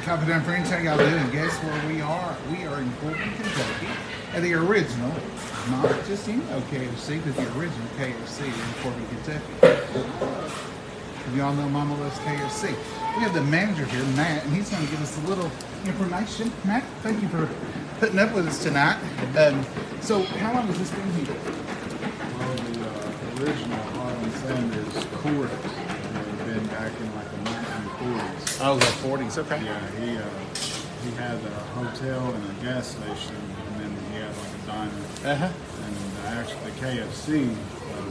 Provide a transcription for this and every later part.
Confident friends, how y'all doing? Guess where we are? We are in Cookbook, Kentucky, at the original, not just any KFC, but the original KFC in Cookbook, Kentucky. Y'all know Mama loves KFC. We have the manager here, Matt, and he's going to give us a little information. Matt, thank you for putting up with us tonight. So, how long has this been here? Well, the original Harlan Sanders Court had been back in like the 1940s. Oh, the 40s, okay. Yeah, he had a hotel and a gas station, and then he had like a diner. Uh-huh. And actually, the KFC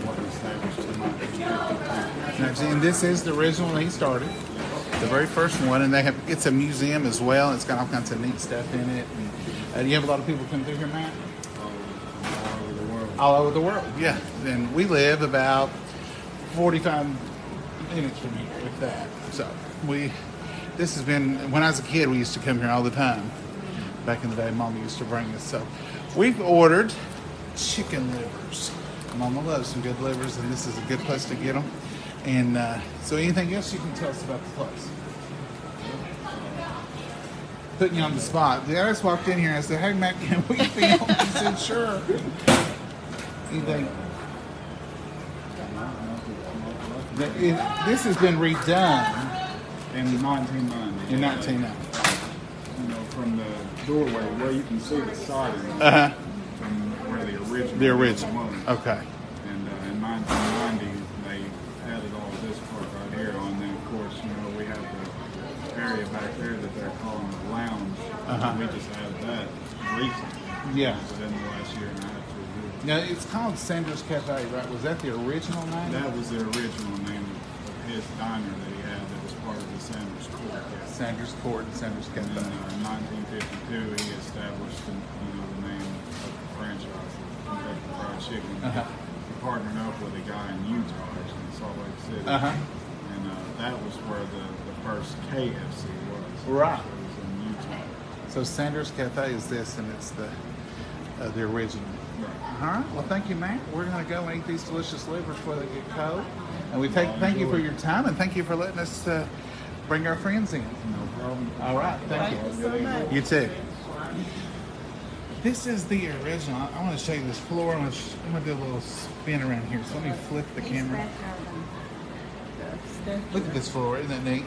wasn't established until 1952. And this is the original when he started, the very first one, and it's a museum as well. It's got all kinds of neat stuff in it. And, you have a lot of people come through here, Matt? All over the world. All over the world, yeah. And we live about 45 minutes from here, with that. So this has been, when I was a kid, we used to come here all the time. Back in the day, Mama used to bring us. So we've ordered chicken livers. Mama loves some good livers, and this is a good place to get them. And so anything else you can tell us about the place? Putting you on the spot. The others walked in here and I said, "Hey, Matt, can we film?" He said, "Sure." Anything? This has been redone in 1990. in 1990. You know, from the doorway where you can see the siding from where the original. The original. Was. Okay. And in 1990, they added all this part right here on. Then, of course, you know, we have the area back there that they're calling the lounge. We just added that recently. Yeah. Within the last year and a half, 2 years. Now it's called Sanders Cafe, right? Was that the original name? That was the original name of his diner that he had that was part of the Sanders Court. Sanders Court and Sanders And Cafe. then in 1952, he established the name of the franchise, Kentucky Fried Chicken. He partnered up with a guy in Utah, actually, in Salt Lake City. And that was where the first KFC was. Right. It was in Utah. So Sanders Cafe is this, and it's the original. Right. All right. Well, thank you, Matt. We're going to go and eat these delicious livers before they get cold. And we thank you for your time, and thank you for letting us bring our friends in. No problem. All right. Thank you. so much. You too. This is the original. I want to show you this floor. I'm going to do a little spin around here. So let me flip the camera. Look at this floor. Isn't that neat?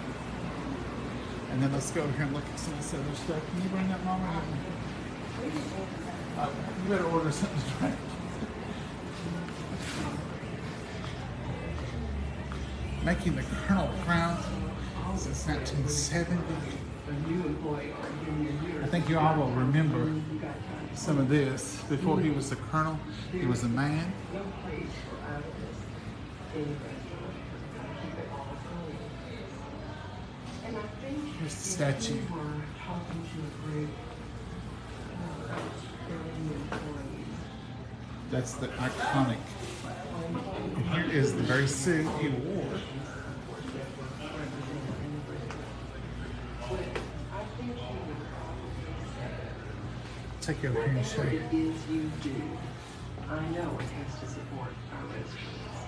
And then let's go over here and look at some of this other stuff. Can you bring that, Mama? You better order something to drink. Making the Colonel Crown since 1970. I think you all will remember some of this. Before he was the Colonel, he was a man. Here's the statue. That's the iconic. And here is the very suit he wore. Take you over here and show you. It is you do. I know it has to support our restaurants.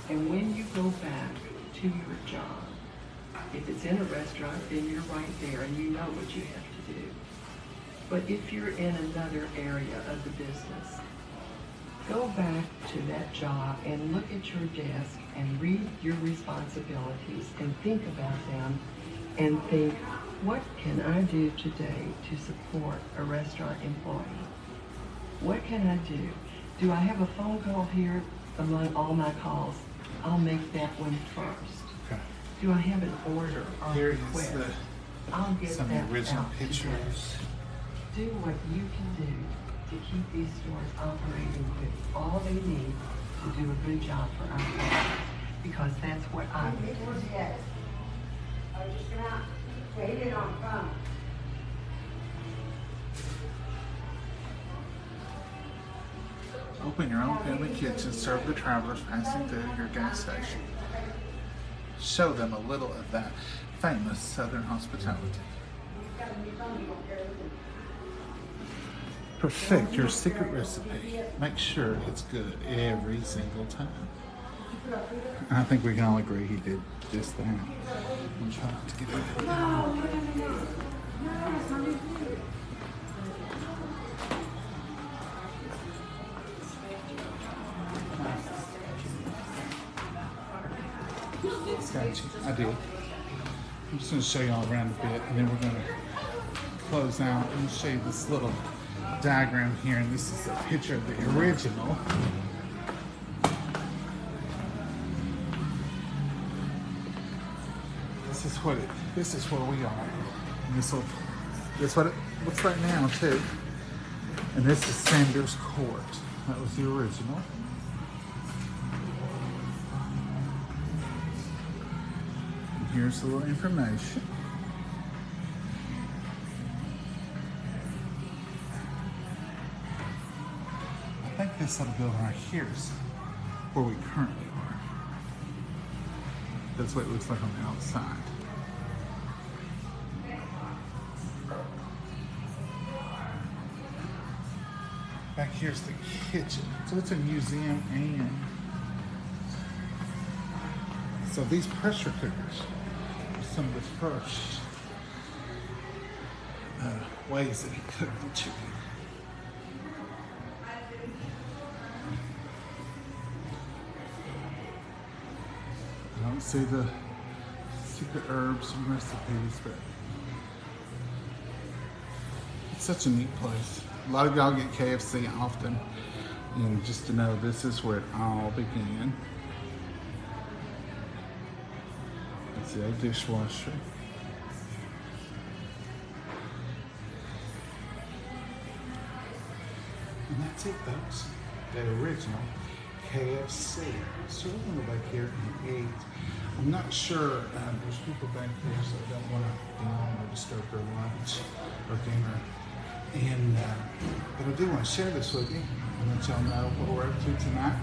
And when you go back to your job, if it's in a restaurant, then you're right there and you know what you have to do. But if you're in another area of the business, go back to that job and look at your desk and read your responsibilities and think about them and think, what can I do today to support a restaurant employee? What can I do? Do I have a phone call here among all my calls? I'll make that one first. Okay. Do I have an order or Here a is request? I'll get some of that the original out pictures. today. Do what you can do to keep these stores operating with all they need to do a good job for our customers, because that's what I would do. I'm just gonna wait it on phone. Open your own family kitchen, serve the travelers passing through your gas station. Show them a little of that famous Southern hospitality. Perfect your secret recipe. Make sure it's good every single time. I think we can all agree he did just that. I'm trying to get it. I did. I'm just going to show you all around a bit, and then we're going to close out. I'm going to show you this little diagram here, and this is a picture of the original. This is where we are. And that's what it looks like now too. And this is Sanders Court. That was the original. And here's a little information. I think this little building right here is where we currently are. That's what it looks like on the outside. Back here's the kitchen. So it's a museum, and so these pressure cookers are some of the first ways that he cooked the chicken. I don't see the secret herbs and recipes, but it's such a neat place. A lot of y'all get KFC often, and just to know this is where it all began. It's the old dishwasher. And that's it, folks. The original KFC. So we're going to go back here and eat. I'm not sure, there's people back here, so I don't want to disturb their lunch or dinner. And but I do want to share this with you and let y'all know what we're up to tonight.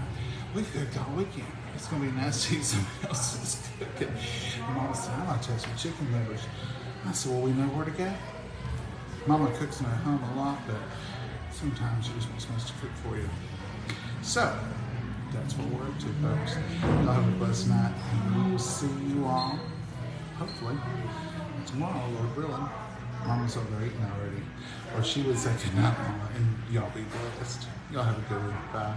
We've cooked all weekend. It's going to be nice to see somebody else's cooking. And Mama said, I'd like to have some chicken livers. I said, well, we know where to go. Mama cooks in her home a lot, but sometimes she just wants us to cook for you. So, that's what we're up to, folks. Y'all have a blessed night, and we will see you all, hopefully, tomorrow, Lord willing. Mama's over there eating already. Or she would say good night, Mama, and y'all be blessed. Y'all have a good one. Bye.